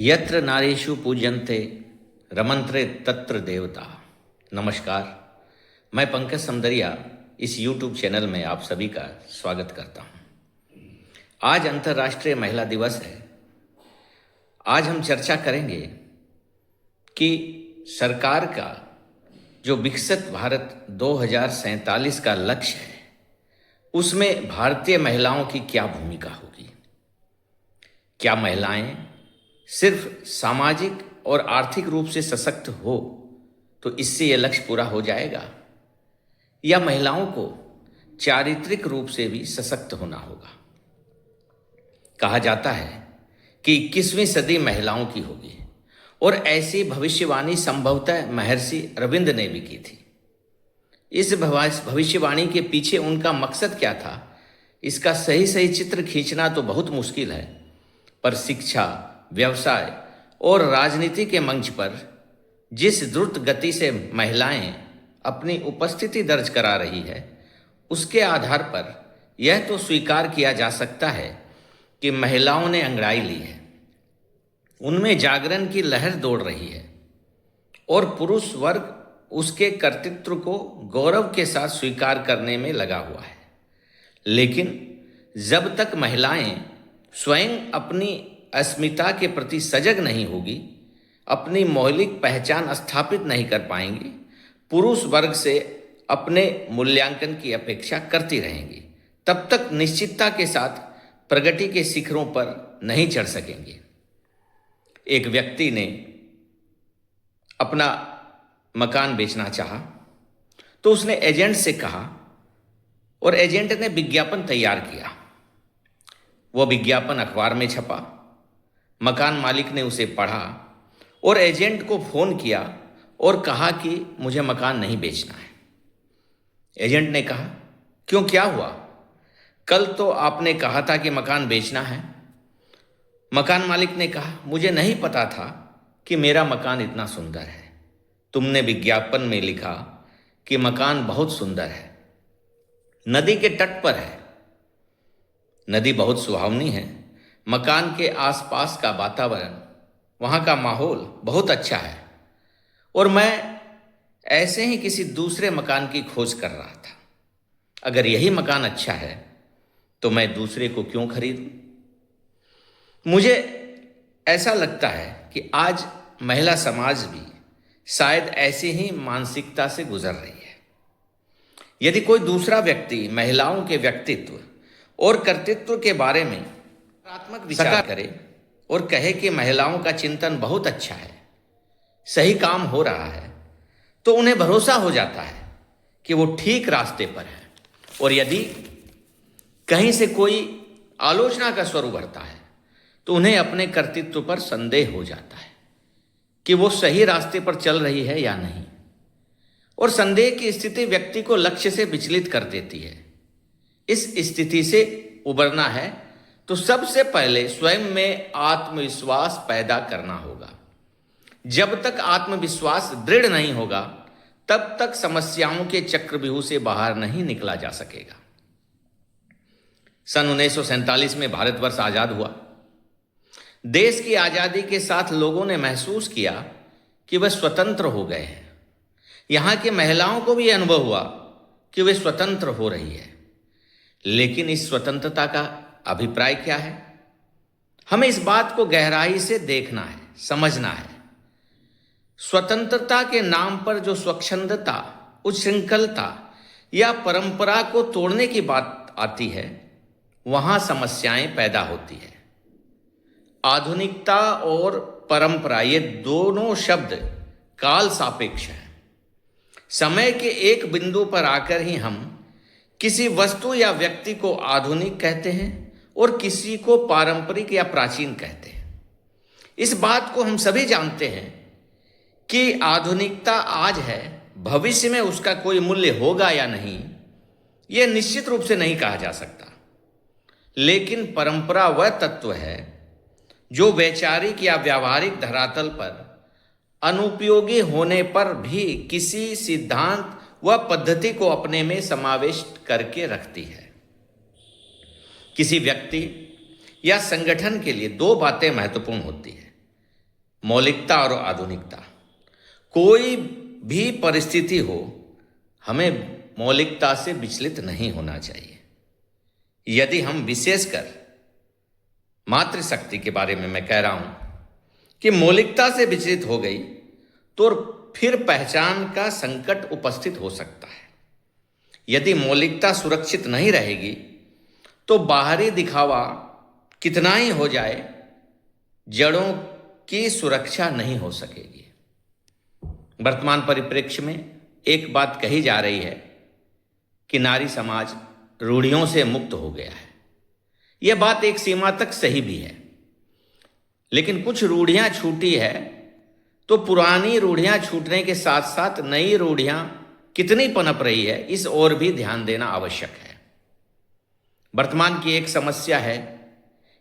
यत्र नारीषु पूज्यन्ते रमन्ते तत्र देवता। नमस्कार, मैं पंकज समदरिया इस YouTube चैनल में आप सभी का स्वागत करता हूँ। आज अंतर्राष्ट्रीय महिला दिवस है। आज हम चर्चा करेंगे कि सरकार का जो विकसित भारत 2047 का लक्ष्य है, उसमें भारतीय महिलाओं की क्या भूमिका होगी। क्या महिलाएं सिर्फ सामाजिक और आर्थिक रूप से सशक्त हो तो इससे यह लक्ष्य पूरा हो जाएगा, या महिलाओं को चारित्रिक रूप से भी सशक्त होना होगा। कहा जाता है कि 21वीं सदी महिलाओं की होगी, और ऐसी भविष्यवाणी संभवतः महर्षि अरविंद ने भी की थी। इस भविष्यवाणी के पीछे उनका मकसद क्या था, इसका सही चित्र खींचना तो बहुत मुश्किल है, पर शिक्षा, व्यवसाय और राजनीति के मंच पर जिस द्रुत गति से महिलाएं अपनी उपस्थिति दर्ज करा रही है, उसके आधार पर यह तो स्वीकार किया जा सकता है कि महिलाओं ने अंगड़ाई ली है, उनमें जागरण की लहर दौड़ रही है और पुरुष वर्ग उसके कर्तृत्व को गौरव के साथ स्वीकार करने में लगा हुआ है। लेकिन जब तक महिलाएं स्वयं अपनी अस्मिता के प्रति सजग नहीं होगी, अपनी मौलिक पहचान स्थापित नहीं कर पाएंगी, पुरुष वर्ग से अपने मूल्यांकन की अपेक्षा करती रहेंगी, तब तक निश्चितता के साथ प्रगति के शिखरों पर नहीं चढ़ सकेंगे। एक व्यक्ति ने अपना मकान बेचना चाहा तो उसने एजेंट से कहा, और एजेंट ने विज्ञापन तैयार किया। वह विज्ञापन अखबार में छपा। मकान मालिक ने उसे पढ़ा और एजेंट को फोन किया और कहा कि मुझे मकान नहीं बेचना है। एजेंट ने कहा, क्यों, क्या हुआ? कल तो आपने कहा था कि मकान बेचना है। मकान मालिक ने कहा, मुझे नहीं पता था कि मेरा मकान इतना सुंदर है। तुमने विज्ञापन में लिखा कि मकान बहुत सुंदर है, नदी के तट पर है। नदी बहुत सुहावनी है, मकान के आसपास का वातावरण, वहाँ का माहौल बहुत अच्छा है, और मैं ऐसे ही किसी दूसरे मकान की खोज कर रहा था। अगर यही मकान अच्छा है तो मैं दूसरे को क्यों खरीदूं? मुझे ऐसा लगता है कि आज महिला समाज भी शायद ऐसी ही मानसिकता से गुजर रही है। यदि कोई दूसरा व्यक्ति महिलाओं के व्यक्तित्व और कर्तृत्व के बारे में सकारात्मक विचार करे और कहे कि महिलाओं का चिंतन बहुत अच्छा है, सही काम हो रहा है, तो उन्हें भरोसा हो जाता है कि वो ठीक रास्ते पर है। और यदि कहीं से कोई आलोचना का स्वर उभरता है तो उन्हें अपने कर्तृत्व पर संदेह हो जाता है कि वो सही रास्ते पर चल रही है या नहीं। और संदेह की स्थिति व्यक्ति को लक्ष्य से विचलित कर देती है। इस स्थिति से उबरना है तो सबसे पहले स्वयं में आत्मविश्वास पैदा करना होगा। जब तक आत्मविश्वास दृढ़ नहीं होगा, तब तक समस्याओं के चक्रव्यूह से बाहर नहीं निकला जा सकेगा। सन 1947 में भारतवर्ष आजाद हुआ। देश की आजादी के साथ लोगों ने महसूस किया कि वह स्वतंत्र हो गए हैं। यहां की महिलाओं को भी अनुभव हुआ कि वे स्वतंत्र हो रही है। लेकिन इस स्वतंत्रता का अभिप्राय क्या है? हमें इस बात को गहराई से देखना है, समझना है। स्वतंत्रता के नाम पर जो स्वच्छंदता, उच्छृंखलता या परंपरा को तोड़ने की बात आती है, वहां समस्याएं पैदा होती है। आधुनिकता और परंपरा, ये दोनों शब्द काल सापेक्ष हैं। समय के एक बिंदु पर आकर ही हम किसी वस्तु या व्यक्ति को आधुनिक कहते हैं और किसी को पारंपरिक या प्राचीन कहते हैं। इस बात को हम सभी जानते हैं कि आधुनिकता आज है, भविष्य में उसका कोई मूल्य होगा या नहीं, यह निश्चित रूप से नहीं कहा जा सकता। लेकिन परंपरा वह तत्व है जो वैचारिक या व्यावहारिक धरातल पर अनुपयोगी होने पर भी किसी सिद्धांत व पद्धति को अपने में समाविष्ट करके रखती है। किसी व्यक्ति या संगठन के लिए दो बातें महत्वपूर्ण होती है। मौलिकता और आधुनिकता। कोई भी परिस्थिति हो, हमें मौलिकता से विचलित नहीं होना चाहिए। यदि हम विशेषकर मातृशक्ति के बारे में मैं कह रहा हूं कि मौलिकता से विचलित हो गई तो फिर पहचान का संकट उपस्थित हो सकता है। यदि मौलिकता सुरक्षित नहीं रहेगी तो बाहरी दिखावा कितना ही हो जाए, जड़ों की सुरक्षा नहीं हो सकेगी। वर्तमान परिप्रेक्ष्य में एक बात कही जा रही है कि नारी समाज रूढ़ियों से मुक्त हो गया है। यह बात एक सीमा तक सही भी है, लेकिन कुछ रूढ़ियां छूटी है तो पुरानी रूढ़ियां छूटने के साथ साथ नई रूढ़ियां कितनी पनप रही है, इस ओर भी ध्यान देना आवश्यक है। वर्तमान की एक समस्या है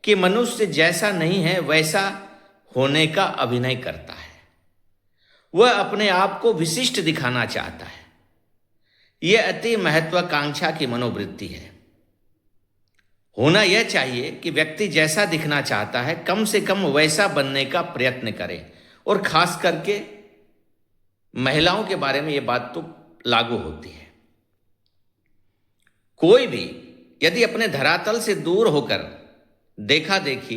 कि मनुष्य जैसा नहीं है वैसा होने का अभिनय करता है। वह अपने आप को विशिष्ट दिखाना चाहता है। यह अति महत्वाकांक्षा की मनोवृत्ति है। होना यह चाहिए कि व्यक्ति जैसा दिखना चाहता है कम से कम वैसा बनने का प्रयत्न करे, और खास करके महिलाओं के बारे में यह बात तो लागू होती है। कोई भी यदि अपने धरातल से दूर होकर देखा देखी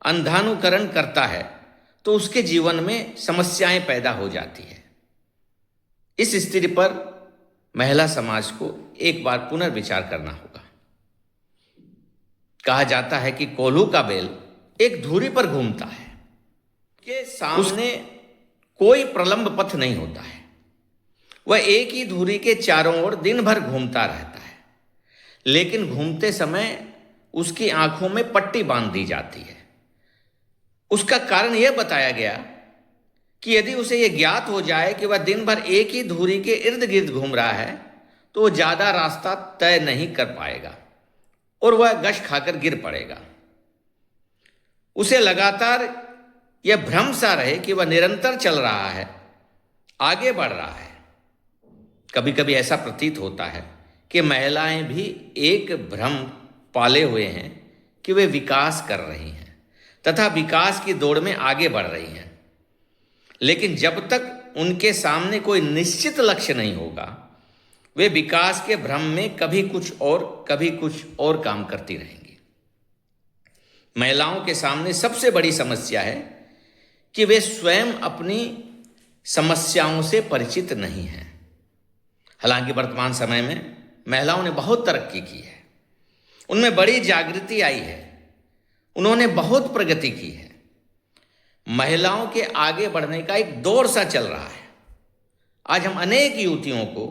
अंधानुकरण करता है तो उसके जीवन में समस्याएं पैदा हो जाती है। इस स्थिति पर महिला समाज को एक बार पुनर्विचार करना होगा। कहा जाता है कि कोल्हू का बैल एक धुरी पर घूमता है, के सामने कोई प्रलंब पथ नहीं होता है। वह एक ही धुरी के चारों ओर दिन भर घूमता रहता है, लेकिन घूमते समय उसकी आंखों में पट्टी बांध दी जाती है। उसका कारण यह बताया गया कि यदि उसे यह ज्ञात हो जाए कि वह दिन भर एक ही धुरी के इर्द गिर्द घूम रहा है तो वह ज्यादा रास्ता तय नहीं कर पाएगा और वह गश खाकर गिर पड़ेगा। उसे लगातार यह भ्रम सा रहे कि वह निरंतर चल रहा है, आगे बढ़ रहा है। कभी कभी ऐसा प्रतीत होता है कि महिलाएं भी एक भ्रम पाले हुए हैं कि वे विकास कर रही हैं तथा विकास की दौड़ में आगे बढ़ रही हैं, लेकिन जब तक उनके सामने कोई निश्चित लक्ष्य नहीं होगा वे विकास के भ्रम में कभी कुछ और काम करती रहेंगी। महिलाओं के सामने सबसे बड़ी समस्या है कि वे स्वयं अपनी समस्याओं से परिचित नहीं हैं। हालांकि वर्तमान समय में महिलाओं ने बहुत तरक्की की है, उनमें बड़ी जागृति आई है, उन्होंने बहुत प्रगति की है। महिलाओं के आगे बढ़ने का एक दौर सा चल रहा है। आज हम अनेक युवतियों को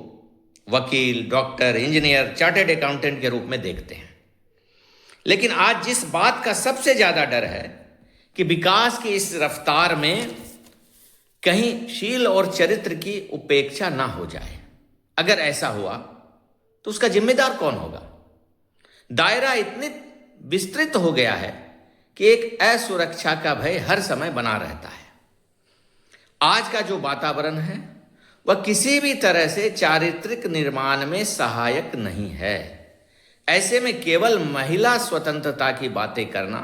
वकील, डॉक्टर, इंजीनियर, चार्टर्ड अकाउंटेंट के रूप में देखते हैं, लेकिन आज जिस बात का सबसे ज्यादा डर है कि विकास की इस रफ्तार में कहीं शील और चरित्र की उपेक्षा ना हो जाए। अगर ऐसा हुआ तो उसका जिम्मेदार कौन होगा? दायरा इतनी विस्तृत हो गया है कि एक असुरक्षा का भय हर समय बना रहता है। आज का जो वातावरण है वह किसी भी तरह से चारित्रिक निर्माण में सहायक नहीं है। ऐसे में केवल महिला स्वतंत्रता की बातें करना,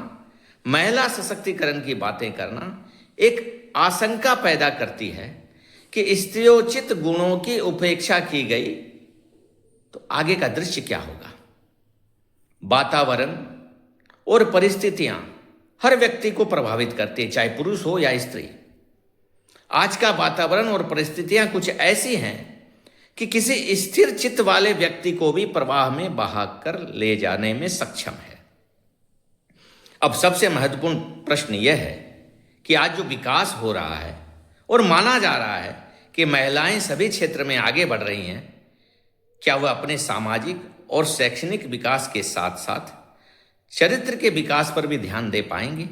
महिला सशक्तिकरण की बातें करना एक आशंका पैदा करती है कि स्त्रियोचित गुणों की उपेक्षा की गई तो आगे का दृश्य क्या होगा। वातावरण और परिस्थितियां हर व्यक्ति को प्रभावित करती है, चाहे पुरुष हो या स्त्री। आज का वातावरण और परिस्थितियां कुछ ऐसी हैं कि किसी स्थिर चित्त वाले व्यक्ति को भी प्रवाह में बहाकर ले जाने में सक्षम है। अब सबसे महत्वपूर्ण प्रश्न यह है कि आज जो विकास हो रहा है और माना जा रहा है कि महिलाएं सभी क्षेत्र में आगे बढ़ रही हैं, क्या वह अपने सामाजिक और शैक्षणिक विकास के साथ साथ चरित्र के विकास पर भी ध्यान दे पाएंगे?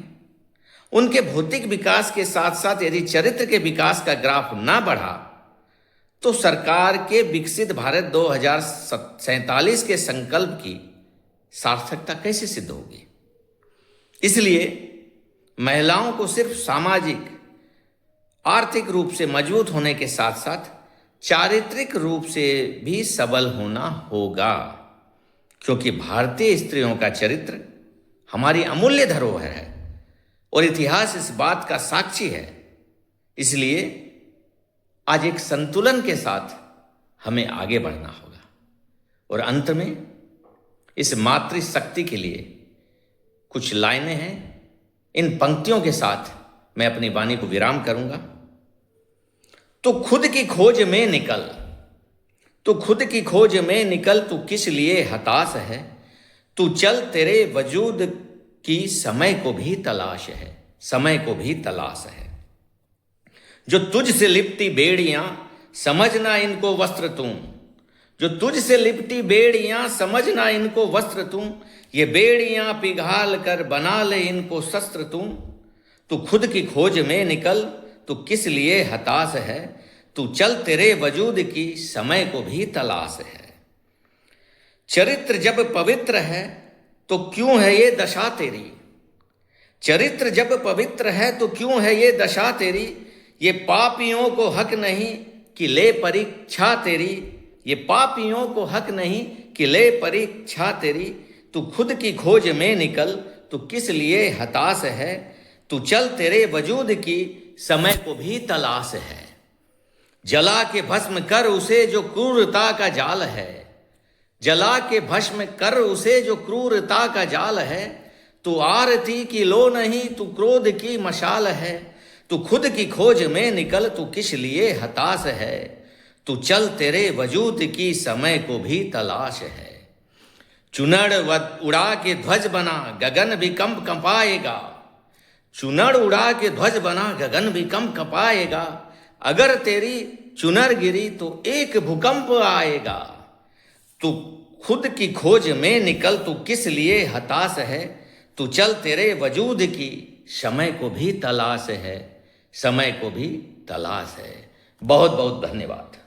उनके भौतिक विकास के साथ साथ यदि चरित्र के विकास का ग्राफ ना बढ़ा तो सरकार के विकसित भारत 2047 के संकल्प की सार्थकता कैसे सिद्ध होगी? इसलिए महिलाओं को सिर्फ सामाजिक आर्थिक रूप से मजबूत होने के साथ साथ चारित्रिक रूप से भी सबल होना होगा, क्योंकि भारतीय स्त्रियों का चरित्र हमारी अमूल्य धरोहर है और इतिहास इस बात का साक्षी है। इसलिए आज एक संतुलन के साथ हमें आगे बढ़ना होगा। और अंत में इस मातृशक्ति के लिए कुछ लाइनें हैं। इन पंक्तियों के साथ मैं अपनी वाणी को विराम करूंगा। तो खुद की खोज में निकल, तो खुद की खोज में निकल, तू किस लिए हताश है, तू चल तेरे वजूद की समय को भी तलाश है, समय को भी तलाश है। जो तुझसे लिपटी बेड़ियां समझना इनको वस्त्र तुम, जो तुझसे लिपटी बेड़ियां समझना इनको वस्त्र तुम, ये बेड़ियां पिघाल कर बना ले इनको शस्त्र तुम। तू खुद की खोज में निकल, तू किस लिए हताश है, तू चल तेरे वजूद की समय को भी तलाश है। चरित्र जब पवित्र है तो क्यों है ये दशा तेरी, चरित्र जब पवित्र है तो क्यों है ये दशा तेरी, ये पापियों को हक नहीं कि ले परीक्षा तेरी, ये पापियों को हक नहीं कि ले परीक्षा तेरी। तू खुद की खोज में निकल, तू किस लिए हताश है, तू चल तेरे वजूद की समय को भी तलाश है। जला के भस्म कर उसे जो क्रूरता का जाल है, जला के भस्म कर उसे जो क्रूरता का जाल है। तू आरती की लो नहीं, तू क्रोध की मशाल है। तू खुद की खोज में निकल, तू किस लिए हताश है, तू चल तेरे वजूद की समय को भी तलाश है। चुनड़ उड़ा के ध्वज बना गगन भी कंप कंपाएगा, चुनड़ उड़ा के ध्वज बना गगन भी कंप कंपाएगा। अगर तेरी चुनर गिरी तो एक भूकंप आएगा। तू खुद की खोज में निकल, तू किस लिए हताश है, तू चल तेरे वजूद की समय को भी तलाश है, समय को भी तलाश है। बहुत बहुत धन्यवाद।